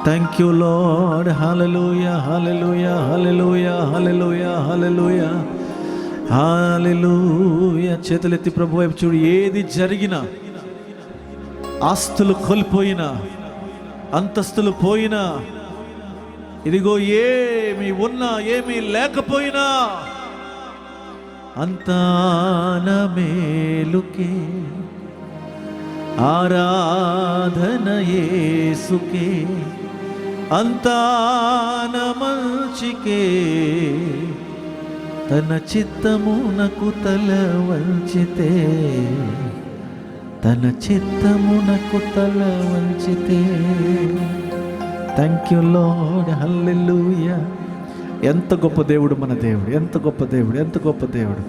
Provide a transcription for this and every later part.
Thank you Lord. Hallelujah, hallelujah, hallelujah, hallelujah, hallelujah, hallelujah. చేతులెత్తి ప్రభు వైపు చూడు. ఏది జరిగినా, ఆస్తులు కోల్పోయినా, అంతస్తులు పోయినా, ఇదిగో ఏమి ఉన్నా ఏమీ లేకపోయినా, అంతా నా మేలుకే, ఆరాధన యేసుకే, అంతా నా మంచికే, తన చిత్తమునకు తల వంచితే, తన చిత్తమునకు తల వంచితే. Thank you Lord. హల్లెలూయా. ఎంత గొప్ప దేవుడు మన దేవుడు, ఎంత గొప్ప దేవుడు, ఎంత గొప్ప దేవుడు,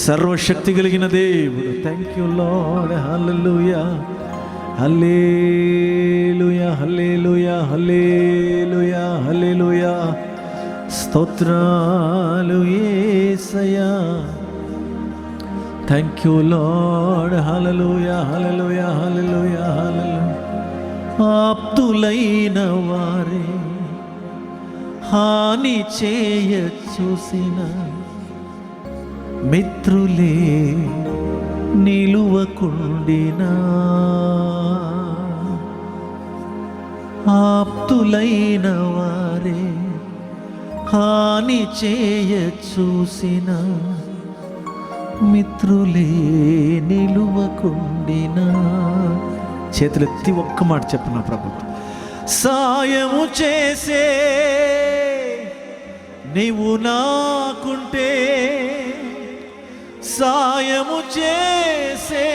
సర్వశక్తి కలిగిన దేవుడు. Thank you Lord. Hallelujah, hallelujah, hallelujah, hallelujah, hallelujah. స్తోత్రాలు యేసయ్యా. Thank you Lord. Hallelujah, hallelujah, hallelujah, hallelujah. ఆప్తులైన వారే హాని చేయ చూసిన, మిత్రులే నిలువకుండినా, ఆప్తులైన వారే హాని చేయ చూసిన, మిత్రులే నిలువకుండినా. చేతులెత్తి ఒక్క మాట చెప్పిన ప్రభు, సాయము చేసే నీవు నాకుంటే, సాయము చేసే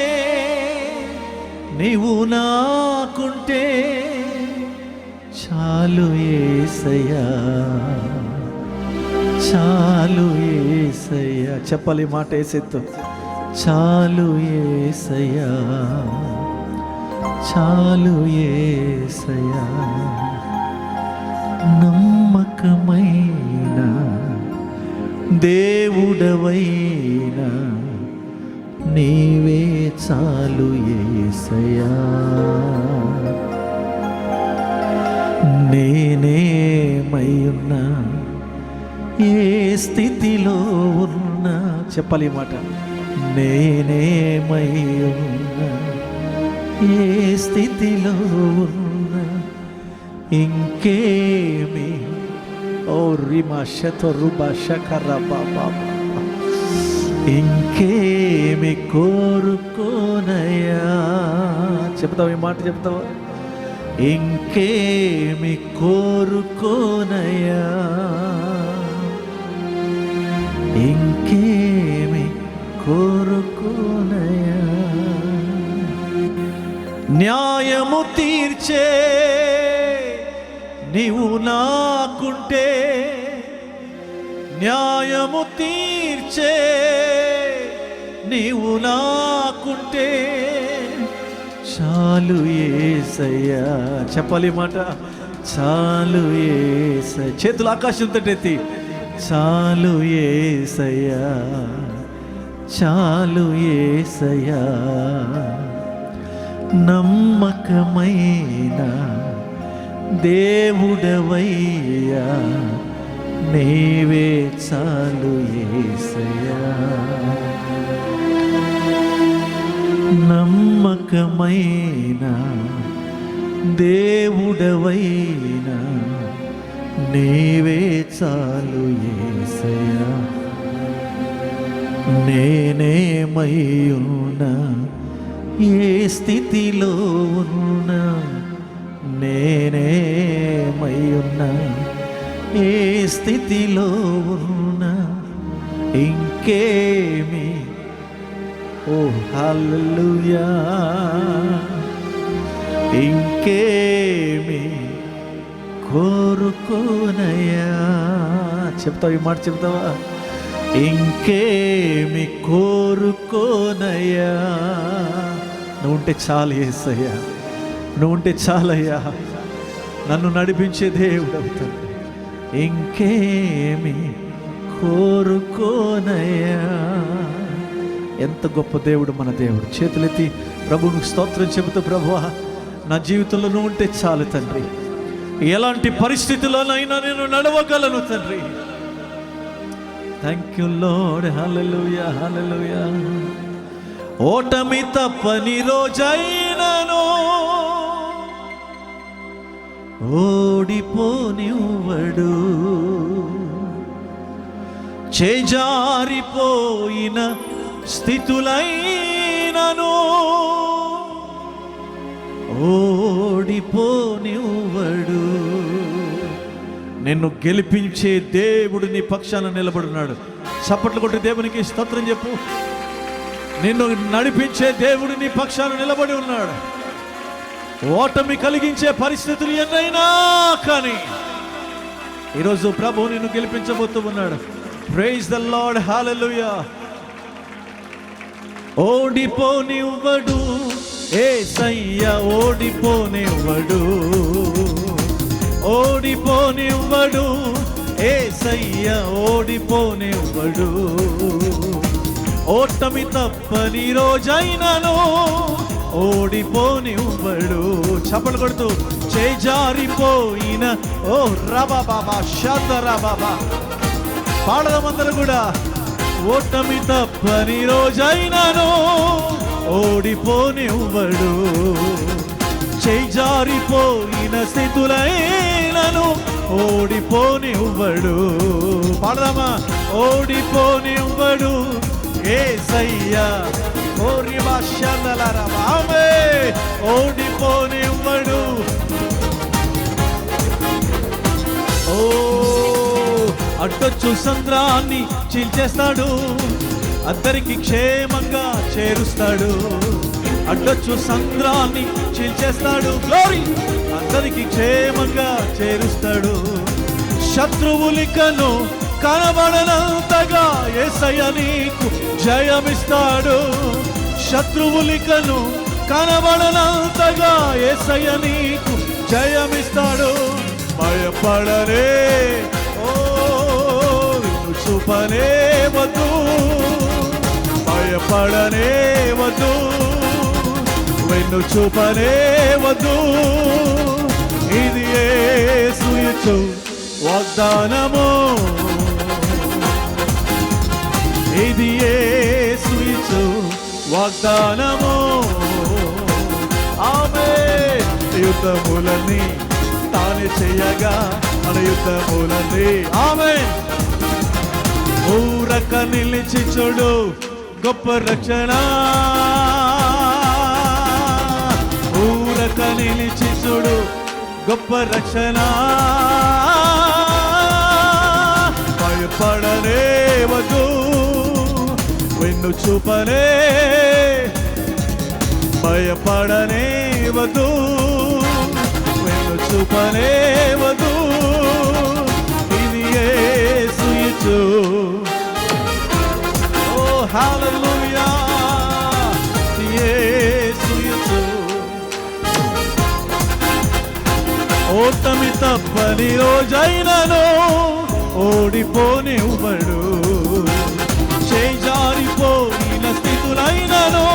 నీవు నాకుంటే, చాలు యేసయ్యా, చాలు యేసయ్యా. చెప్పాలి మాట యేసయ్యతో, చాలు యేసయ్యా, చాలు యేసయ్యా. నమ్మకమైన దేవుడవైనా నీవే చాలు యేసయ్యా. నేనేమయ్యున్నా, ఏ స్థితిలో ఉన్నా, చెప్పాలి ఈ మాట, నేనేమయ్యున్నా, ఏ స్థితిలో ఉన్నా, ఇంకేమి ఓ రిమా శతో రుబా శకరా బాబా, ఇంకేమి కోరుకోనయ్యా. చెప్తావా ఈ మాట, చెప్తావా? ఇంకేమి కోరుకోనయ్యా, ఇంకేమి కోరుకోనయ్యా. న్యాయము తీర్చే నీవు నాకుంటే, న్యాయము తీర్చే నీవు నాకుంటే, చాలు యేసయ్యా. చెప్పాలి మాట, చాలు యేసయ్యా. చేతులు ఆకాశం తట్టెత్తి, చాలు యేసయ్యా, చాలు యేసయ్యా. నమ్మకమైన దేవుడవయ్యా నీవే చాలు యేసయ్యా. నమ్మకమైన దేవుడవైనా నీవే చాలు యేసయ్యా. నేనేమయ్యున్నా, ఏ స్థితిలో ఉన్నా, నేనేమయ్యున్నా, ఏ స్థితిలో ఉన్నా, ఇంకేమి ఓ హల్లెలూయా, ఇంకేమి కోరుకోనయ్యా. చెప్తావు ఈ మాట, చెప్తావా? ఇంకేమి కోరుకోనయ్యా. నువ్వు ఉంటే చాలు యేసయ్యా, నువ్వు ఉంటే చాలయ్యా. నన్ను నడిపించే దేవుడు అవుతాడు. ఇంకేమి కోరుకోనయ్యా. ఎంత గొప్ప దేవుడు మన దేవుడు. చేతులెత్తి ప్రభువుకు స్తోత్రం చెబుతూ, ప్రభువా నా జీవితంలో నువ్వు ఉంటే చాలు తండ్రి, ఎలాంటి పరిస్థితుల్లోనైనా నేను నడవగలను తండ్రి. Thank you Lord. Hallelujah, hallelujah. ఓటమి తప్పని రోజైనను ఓడిపోనివ్వడు, చేజారిపోయిన స్థితులైనను ఓడిపోనివ్వడు. నిన్ను గెలిపించే దేవుడు నీ పక్షాన నిలబడున్నాడు. చప్పట్లు కొట్టి దేవునికి స్తోత్రం చెప్పు. నిన్ను నడిపించే దేవుడు నీ పక్షాన నిలబడి ఉన్నాడు. ఓటమి కలిగించే పరిస్థితులు ఎన్నైనా కానీ ఈరోజు ప్రభు నిన్ను గెలిపించబోతూ ఉన్నాడు. Praise the Lord. హల్లెలూయా. ఓడిపోనివ్వడు యేసయ్య, ఓడిపోనివ్వడు, ఓడిపోనివ్వడు యేసయ్య, ఓడిపోనివ్వడు. ఓటమి తప్పని రోజైనను ఓడిపోనివ్వడు. చప్పలు కొడుతూ చేజారిపోయిన ఓ రబా బాబా షాదరా బాబా పాడదామందరూ కూడా. ఓటమి తప్పని రోజైనను ఓడిపోనివ్వడు, చేజారిపోయిన స్థితులైనను ఓడిపోనివ్వడు. పాడదామా. ఓడిపోనివ్వడు యేసయ్యా, ఓడిపోనివ్వడు. ఓ అడ్డొచ్చు సంద్రాన్ని చీల్చేస్తాడు, అందరికి క్షేమంగా చేరుస్తాడు. అడ్డొచ్చు సంద్రాన్ని చీల్చేస్తాడు, గ్లోరీ, అందరికి క్షేమంగా చేరుస్తాడు. శత్రువులికను కనబడనంతగా యేసయ్య నీకు జయమిస్తాడు. శత్రువులికను కనబడనంతగా యేసయ్య నీకు జయమిస్తాడు. భయపడరే, ఓ చూపనే వద్దు, భయపడనే వద్దు, వెన్ను చూపనే వద్దు. ఇది యేసు ఇచ్చు వాగ్దానము, ఇది యేసు ఇచ్చు వాగ్దానము. ఆమేన్. యుద్ధములన్నీ తానే చేయగా మన యుద్ధములన్నీ ఆమేన్. ఊరక నిలిచి చూడు గొప్ప రక్షణ, ఊరక నిలిచి చూడు గొప్ప రక్షణ. భయపడనే వద్దు, వెన్ను చూపనే, భయపడనే వద్దు, వెన్ను చూపనే వద్దు. ఇది యేసు ఇచ్చు. ఓ హల్లెలూయా. యేసు ఇచ్చు. ఓటమి తప్పని రోజైనను ఓడిపోనివ్వడు, చేజారిపోయిన స్థితులైనను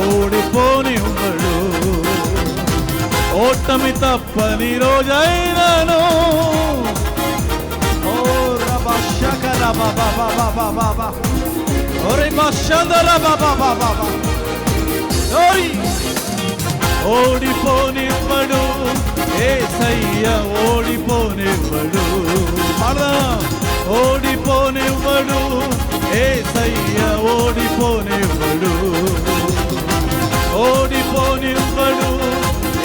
ఓడిపోనివ్వడు. ఓటమి తప్పని రోజైనను ఓ రబా షకరా బాబా బాబా బాబా ఓరే బషందరా బాబా బాబా ఓరి. ఓడిపోనివ్వడు యేసయ్య, ఓడిపోనివ్వడు. ఓడిపోనివ్వడు యేసయ్య, ఓడిపోనివ్వడు, ఓడిపోనివ్వడు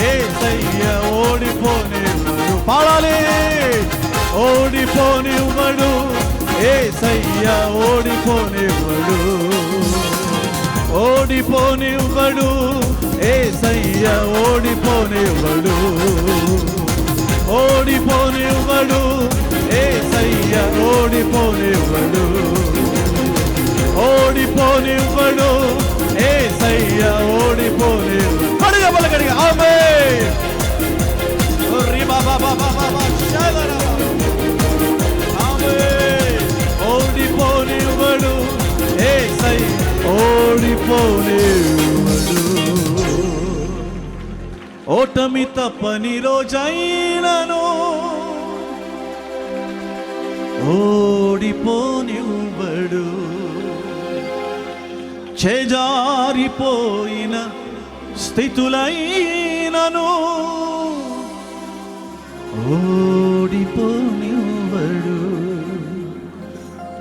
యేసయ్య, ఓడిపోనివ్వడు. పాడాలి. ఓడిపోనివ్వడు యేసయ్య, ఓడిపోనివ్వడు, ఓడిపోనివ్వడు యేసయ్య, ఓడిపోనివ్వడు, ఓడిపోనివ్వడు యేసయ్య, ఓడిపోనివ్వడు, ఓడిపోనివ్వడు యేసయ్య, ఓడిపోనివ్వడు. కడిగా బలగడిగా ఆమేన్. ఓరి బాబా బాబా బాబా షాదరా ఆమేన్. ఓడిపోనివ్వడు యేసయ్య, ఓడిపోనివ్వడు. ఓటమి తప్పని రోజైనను ఓడిపోనివ్వడు. చేజారిపోయిన స్థితులైనను ఓడిపోనివ్వడు.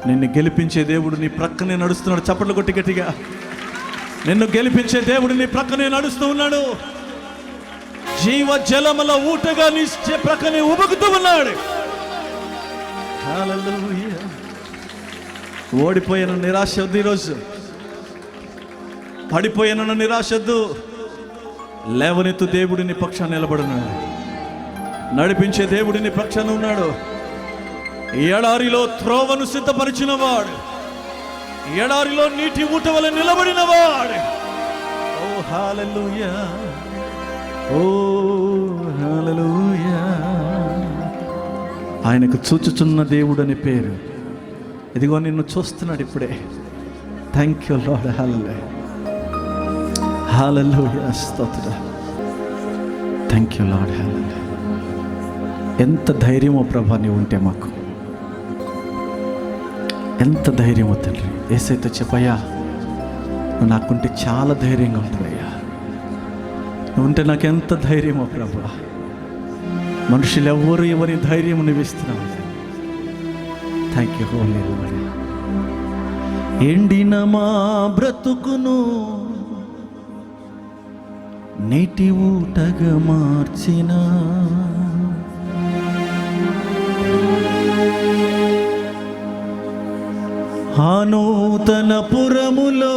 నిన్ను గెలిపించే దేవుడు నీ ప్రక్కనే నడుస్తున్నాడు. చప్పట్లు కొట్టి గట్టిగా. నిన్ను గెలిపించే దేవుడు నీ ప్రక్కనే నడుస్తూ ఉన్నాడు. జీవ జలముల ఊటగా నీ ప్రక్కనే ఉబుకుతూ ఉన్నాడు. హల్లెలూయా. ఓడిపోయిన నిరాశ వద్దు, ఈరోజు పడిపోయిన నిరాశ వద్దు. లేవనెత్తు, దేవుడు నీ పక్షాన్ని నిలబడున్నాడు. నడిపించే దేవుడు నీ పక్షాన ఉన్నాడు. ఎడారిలో త్రోవను సిద్ధపరిచిన వాడు, ఎడారిలో నీటి ఊట వలె నిలబడిన వాడు. ఓ హల్లెలూయా, ఓ హల్లెలూయా. ఆయనకు చూచుచున్న దేవుడు అని పేరు. ఇదిగో నిన్ను చూస్తున్నాడు ఇప్పుడే. Thank you Lord. Hallelujah, hallelujah, స్తోత్రం. Thank you Lord. హల్లెలూయా. ఎంత ధైర్యమో ప్రభా నీవు ఉంటే మాకు, ఎంత ధైర్యమో తండ్రి. యేసయ్యతో చెప్పయ్యా, నువ్వు నాకుంటే చాలా ధైర్యంగా ఉంటుందయ్యా. నువ్వు ఉంటే నాకు ఎంత ధైర్యమో ప్రభా. మనుషులు ఎవ్వరు ఎవరి ధైర్యం నువ్వు ఇస్తున్నావు. Thank you holy Lord. ఎండిన మా బ్రతుకును నీటి ఊటగా మార్చిన ఆ నూతన పురములో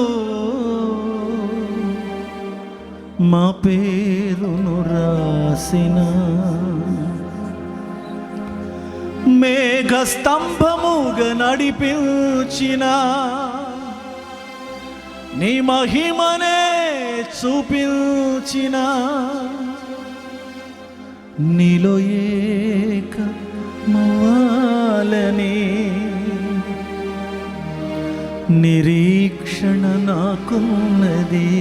మా పేరును రాసిన మేఘ స్తంభముగా నడిపించిన నీ మహిమనే చూపించిన నీలో ఏక మవ్వాలని నిరీక్షణ నాకున్నది.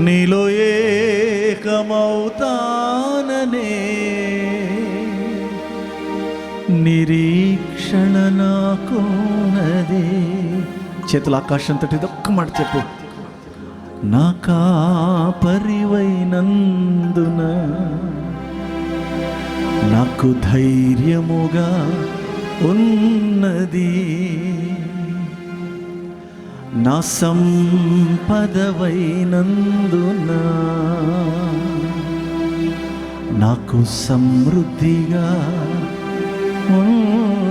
నీలో ఏకమౌతాననే నిరీక్షణ నాకున్నది. చేతుల ఆకాశం తోటి ఒక్క మాట చెప్పు. నా కాపరివైనందున నాకు ధైర్యముగా ఉన్నది. నా సంపదవైనందున నాకు సమృద్ధిగా ఉన్నది.